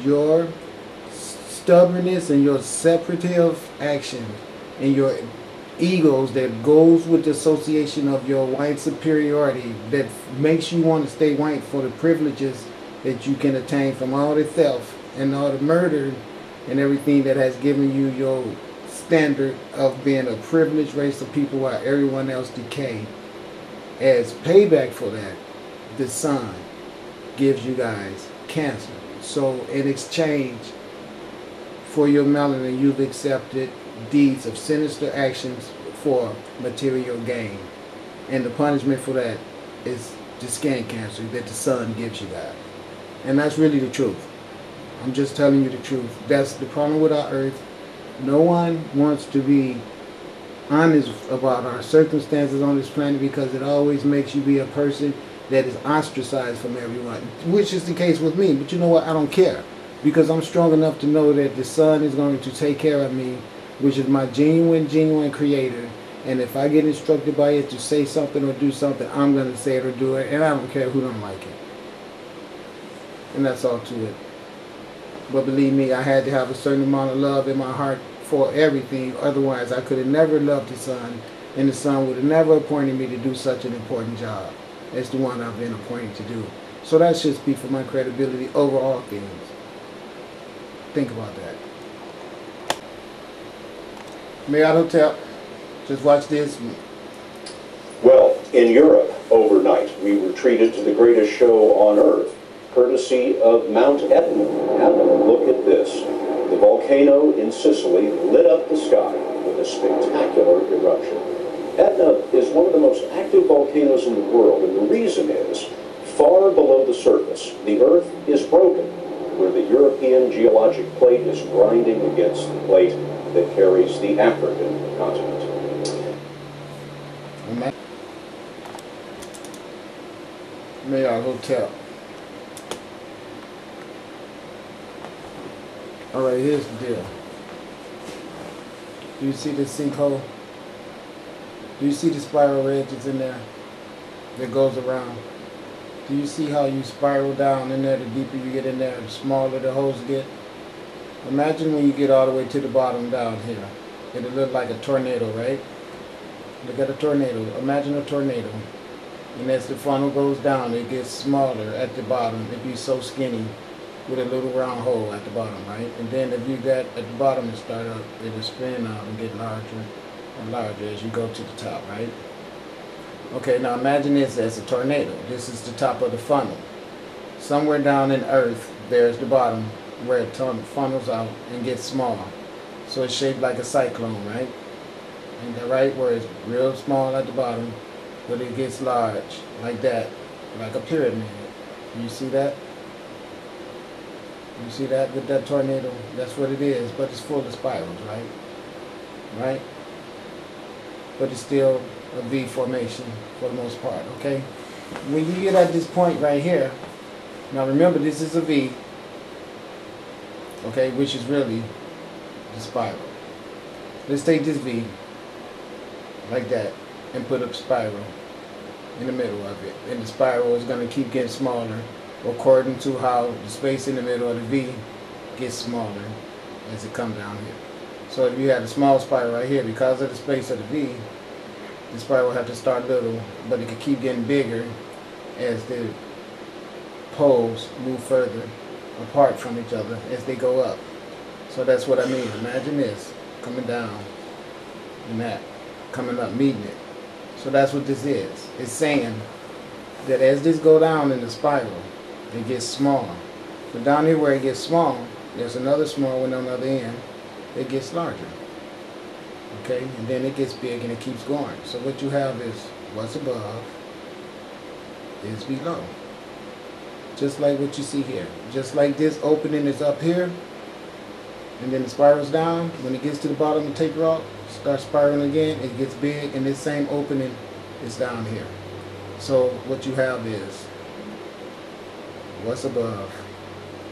your stubbornness and your separative action and your egos that goes with the association of your white superiority that makes you want to stay white for the privileges that you can attain from all the theft and all the murder and everything that has given you your standard of being a privileged race of people while everyone else decay. As payback for that, the sun gives you guys cancer. So in exchange for your melanin, you've accepted deeds of sinister actions for material gain. And the punishment for that is the skin cancer that the sun gives you guys. And that's really the truth. I'm just telling you the truth. That's the problem with our earth. No one wants to be honest about our circumstances on this planet because it always makes you be a person that is ostracized from everyone, which is the case with me. But you know what? I don't care because I'm strong enough to know that the sun is going to take care of me, which is my genuine creator. And if I get instructed by it to say something or do something, I'm going to say it or do it, and I don't care who don't like it. And that's all to it. But believe me, I had to have a certain amount of love in my heart for everything. Otherwise, I could have never loved the sun, and the sun would have never appointed me to do such an important job as the one I've been appointed to do. So that should speak for my credibility over all things. Think about that. Marriott Hotel. Just watch this. Well, in Europe overnight, we were treated to the greatest show on Earth, courtesy of Mount Etna. And look at this. The volcano in Sicily lit up the sky with a spectacular eruption. Etna is one of the most active volcanoes in the world, and the reason is, far below the surface, the Earth is broken, where the European geologic plate is grinding against the plate that carries the African continent. Marriott Hotel. Alright, here's the deal. Do you see this sinkhole? Do you see the spiral edges in there that goes around? Do you see how you spiral down in there? The deeper you get in there, the smaller the holes get. Imagine when you get all the way to the bottom down here. It'll look like a tornado, right? Look at a tornado. Imagine a tornado. And as the funnel goes down, it gets smaller at the bottom. It'd be so skinny with a little round hole at the bottom, right? And then if you got at the bottom and start up, it'll spin out and get larger and larger as you go to the top, right? Okay, now imagine this as a tornado. This is the top of the funnel. Somewhere down in Earth, there's the bottom where it funnels out and gets smaller. So it's shaped like a cyclone, right? And the right where it's real small at the bottom, but it gets large, like that, like a pyramid. You see that? You see that with that tornado? That's what it is, but it's full of spirals, right? Right? But it's still a V formation for the most part, okay? When you get at this point right here, now remember this is a V, okay, which is really the spiral. Let's take this V, like that, and put a spiral in the middle of it. And the spiral is going to keep getting smaller according to how the space in the middle of the V gets smaller as it comes down here. So if you had a small spiral right here, because of the space of the V, the spiral will have to start little, but it can keep getting bigger as the poles move further apart from each other as they go up. So that's what I mean. Imagine this coming down and that coming up, meeting it. So that's what this is. It's saying that as this go down in the spiral, it gets smaller. But down here where it gets small, there's another small one on the other end that gets larger. Okay, and then it gets big and it keeps going. So what you have is what's above is below. Just like what you see here. Just like this opening is up here, and then it spirals down. When it gets to the bottom and taper off, starts spiraling again, it gets big, and this same opening is down here. So what you have is what's above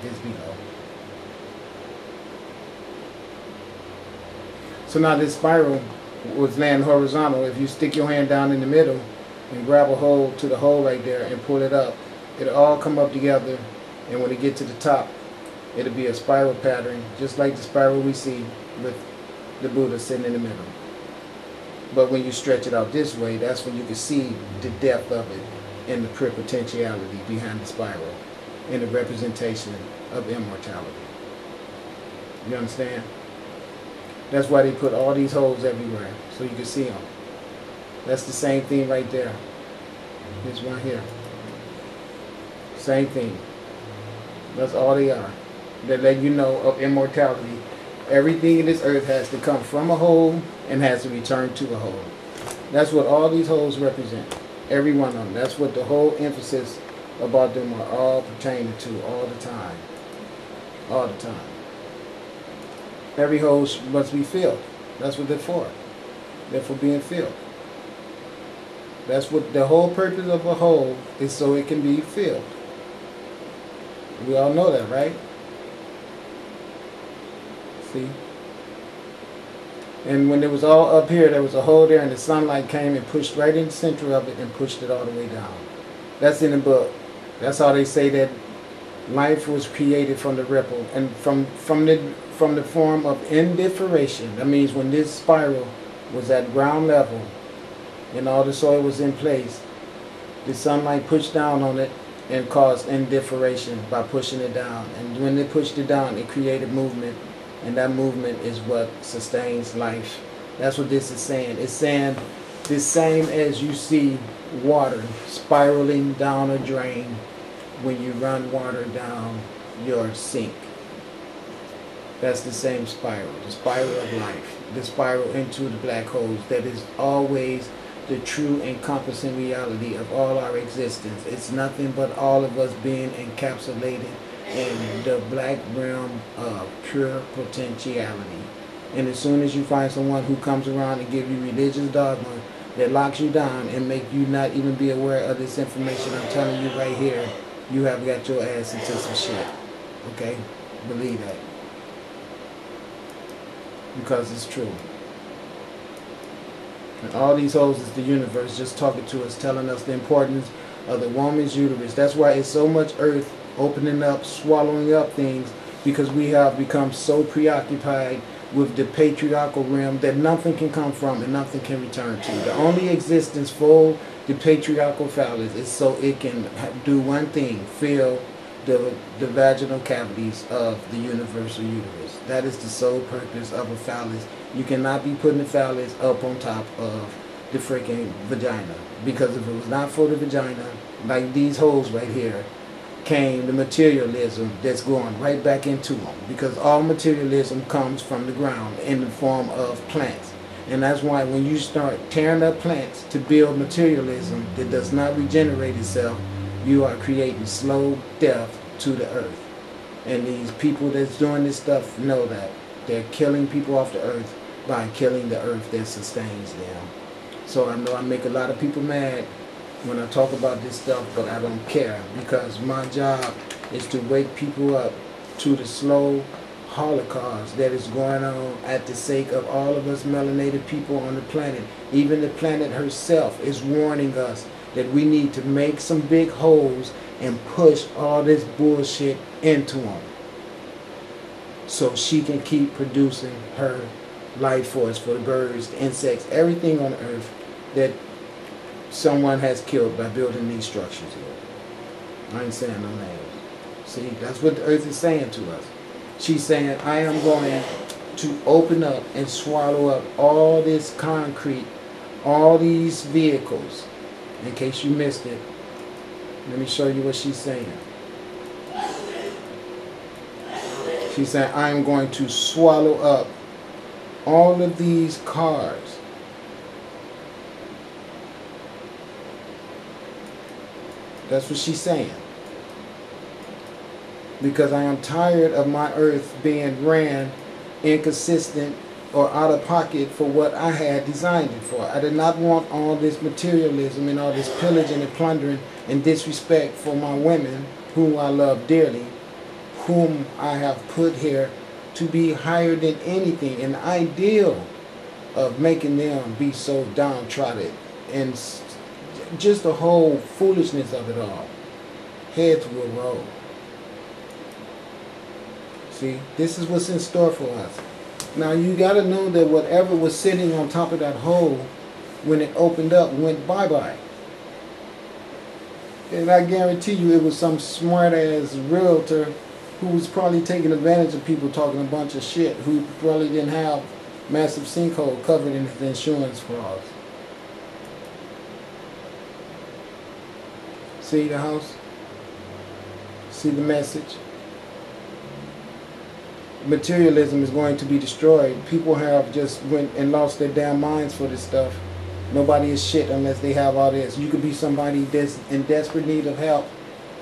is below. So now this spiral was laying horizontal. If you stick your hand down in the middle and grab a hold to the hole right there and pull it up, it'll all come up together, and when it get to the top, It'll be a spiral pattern, just like the spiral we see with the Buddha sitting in the middle. But when you stretch it out this way, that's when you can see the depth of it and the pure potentiality behind the spiral and the representation of immortality. You understand? That's why they put all these holes everywhere, so you can see them. That's the same thing right there. This one here. Same thing. That's all they are. They let you know of immortality. Everything in this earth has to come from a hole and has to return to a hole. That's what all these holes represent. Every one of them. That's what the whole emphasis about them are all pertaining to all the time. All the time. Every hole must be filled. That's what they're for. They're for being filled. That's what the whole purpose of a hole is, so it can be filled. We all know that, right? See? And when it was all up here, there was a hole there, and the sunlight came and pushed right in the center of it and pushed it all the way down. That's in the book. That's how they say that life was created from the ripple and from the form of indifferentiation. That means when this spiral was at ground level and all the soil was in place, the sunlight pushed down on it and caused indifferentiation by pushing it down. And when they pushed it down, it created movement. And that movement is what sustains life. That's what this is saying. It's saying the same as you see water spiraling down a drain when you run water down your sink. That's the same spiral, the spiral of life, the spiral into the black holes that is always the true encompassing reality of all our existence. It's nothing but all of us being encapsulated in the black realm of pure potentiality. And as soon as you find someone who comes around and give you religious dogma that locks you down and make you not even be aware of this information I'm telling you right here, you have got your ass into some shit. Okay? Believe that. Because it's true. And all these holes is the universe just talking to us, telling us the importance of the woman's uterus. That's why it's so much earth opening up, swallowing up things, because we have become so preoccupied with the patriarchal realm that nothing can come from and nothing can return to. The only existence for the patriarchal phallus is so it can do one thing: fill the vaginal cavities of the universal uterus. That is the sole purpose of a phallus. You cannot be putting the phallus up on top of the freaking vagina, because if it was not for the vagina, like these holes right here, came the materialism that's going right back into them, because all materialism comes from the ground in the form of plants. And that's why when you start tearing up plants to build materialism that does not regenerate itself, you are creating slow death to the earth. And these people that's doing this stuff know that. They're killing people off the earth by killing the earth that sustains them. So I know I make a lot of people mad when I talk about this stuff, but I don't care, because my job is to wake people up to the slow holocaust that is going on at the sake of all of us melanated people on the planet. Even the planet herself is warning us that we need to make some big holes and push all this bullshit into them so she can keep producing her life force for the birds, the insects, everything on earth that someone has killed by building these structures here. I ain't saying no names. See, that's what the earth is saying to us. She's saying, I am going to open up and swallow up all this concrete, all these vehicles. In case you missed it, let me show you what she's saying. She's saying, I am going to swallow up all of these cars. That's what she's saying. Because I am tired of my earth being ran inconsistent or out of pocket for what I had designed it for. I did not want all this materialism and all this pillaging and plundering and disrespect for my women, whom I love dearly, whom I have put here to be higher than anything. An ideal of making them be so downtrodden and just the whole foolishness of it all. Heads will roll. See, this is what's in store for us. Now you got to know that whatever was sitting on top of that hole, when it opened up, went bye-bye. And I guarantee you it was some smart-ass realtor who was probably taking advantage of people talking a bunch of shit, who probably didn't have massive sinkhole covered in his insurance fraud. See the house? See the message? Materialism is going to be destroyed. People have just went and lost their damn minds for this stuff. Nobody is shit unless they have all this. You could be somebody that's in desperate need of help,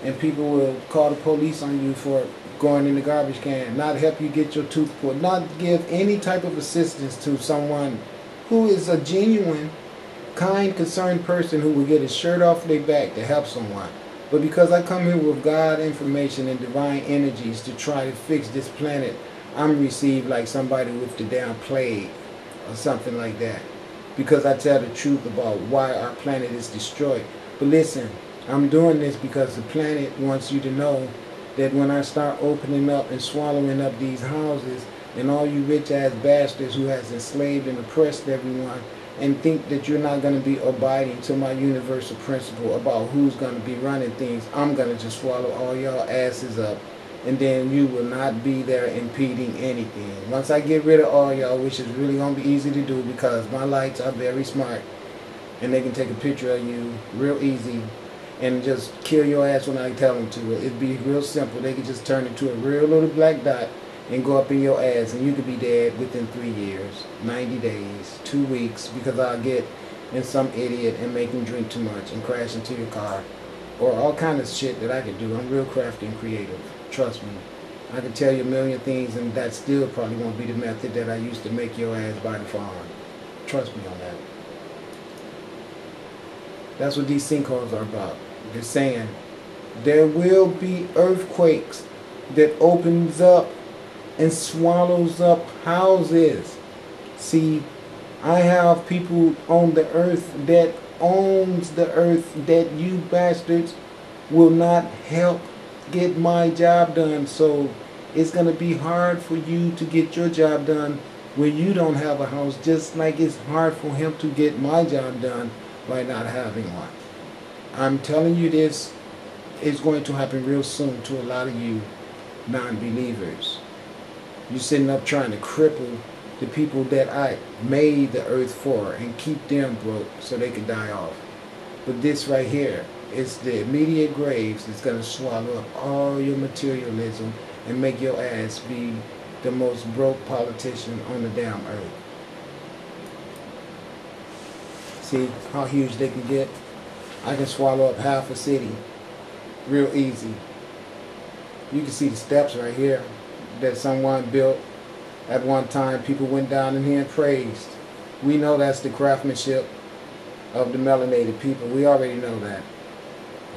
and people will call the police on you for going in the garbage can, not help you get your tooth pulled, not give any type of assistance to someone who is a genuine, kind, concerned person who will get his shirt off their back to help someone. But because I come here with God information and divine energies to try to fix this planet, I'm received like somebody with the damn plague or something like that. Because I tell the truth about why our planet is destroyed. But listen, I'm doing this because the planet wants you to know that when I start opening up and swallowing up these houses, and all you rich ass bastards who has enslaved and oppressed everyone, and think that you're not going to be abiding to my universal principle about who's going to be running things, I'm going to just swallow all y'all asses up, and then you will not be there impeding anything. Once I get rid of all y'all, which is really going to be easy to do because my lights are very smart, and they can take a picture of you real easy and just kill your ass when I tell them to. It'd be real simple. They could just turn into a real little black dot and go up in your ass, and you could be dead within 3 years, 90 days, 2 weeks, because I'll get in some idiot and make him drink too much and crash into your car, or all kind of shit that I could do. I'm real crafty and creative. Trust me. I can tell you a million things, and that still probably won't be the method that I used to make your ass buy the farm. Trust me on that. That's what these sinkholes are about. They're saying there will be earthquakes that opens up and swallows up houses. See, I have people on the earth that owns the earth that you bastards will not help get my job done. So it's going to be hard for you to get your job done when you don't have a house, just like it's hard for him to get my job done by not having one. I'm telling you, this is going to happen real soon to a lot of you non-believers. You're sitting up trying to cripple the people that I made the earth for and keep them broke so they can die off. But this right here is the immediate graves that's going to swallow up all your materialism and make your ass be the most broke politician on the damn earth. See how huge they can get? I can swallow up half a city real easy. You can see the steps right here that someone built at one time. People went down in here and praised. We know that's the craftsmanship of the melanated people. We already know that.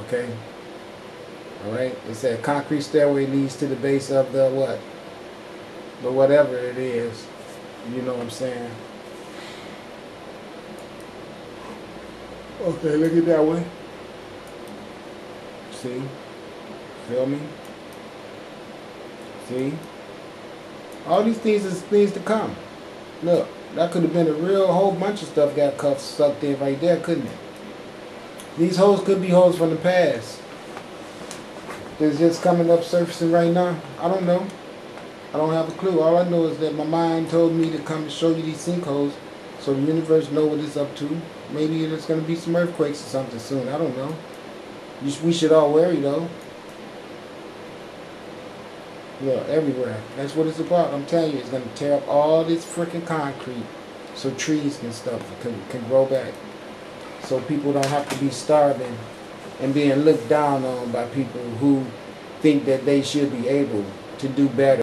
Okay? Alright? It said concrete stairway leads to the base of the what? But whatever it is. You know what I'm saying? Okay, look at that way. See? Feel me? See? All these things is things to come. Look, that could have been a real whole bunch of stuff got sucked in right there, couldn't it? These hoes could be hoes from the past. That's just coming up surfacing right now. I don't know. I don't have a clue. All I know is that my mind told me to come to show you these sinkholes so the universe know what it's up to. Maybe there's going to be some earthquakes or something soon. I don't know. We should all worry though. Look, everywhere. That's what it's about. I'm telling you, it's going to tear up all this freaking concrete so trees and stuff can grow back. So people don't have to be starving and being looked down on by people who think that they should be able to do better.